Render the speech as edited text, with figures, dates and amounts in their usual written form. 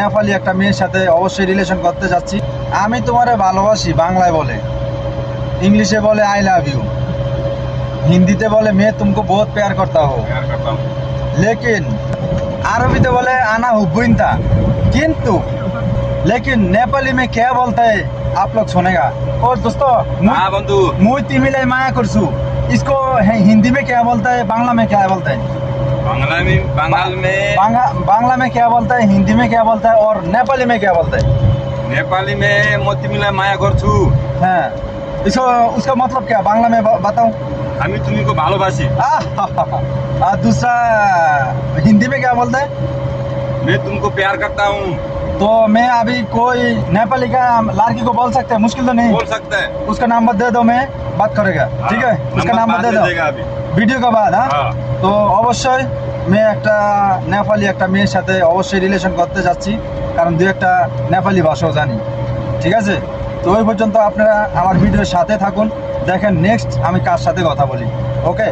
নেপালি একটা মেয়ের সাথে অবশ্যই রিলেশন করতে যাচ্ছি। আমি তোমারে ভালোবাসি বাংলায় বলে, इंग्लिश बोले आई लव यू, हिंदी ते बोले मैं तुमको बहुत प्यार करता हूँ, लेकिन अरबी ते बोले आना हुब्बुइंता, किंतु लेकिन नेपाली में क्या बोलता है आप लोग सुनेगा। और दोस्तों बंधु मुई तिमीलाई माया करसु, इसको हिंदी में क्या बोलता है, बांग्ला में क्या बोलता है? बांग्ला में क्या बोलता है, हिंदी में क्या बोलता है और नेपाली में क्या बोलता है? नेपाली में म तिमीलाई माया गर्छु। हाँ, इसको उसका मतलब क्या बांग्ला में बताओ? हामी तुमीको भालोबासी। दूसरा हिंदी में क्या बोलता है? मैं तुमको प्यार करता हूँ। तो मैं अभी कोई नेपाली का लड़की को बोल सकते हैं? मुश्किल तो नहीं बोल सकता है। उसका नंबर दे दो, मैं बात करेगा। ठीक है, उसका नंबर दे दो ভিডিও কে বাদ। হ্যাঁ, তো অবশ্যই মেয়ে একটা নেপালি একটা মেয়ের সাথে অবশ্যই রিলেশন করতে যাচ্ছি, কারণ দুই একটা নেপালি ভাষাও জানি। ঠিক আছে, তো ওই পর্যন্ত আপনারা আমার ভিডিওর সাথে থাকুন, দেখেন নেক্সট আমি কার সাথে কথা বলি। ওকে।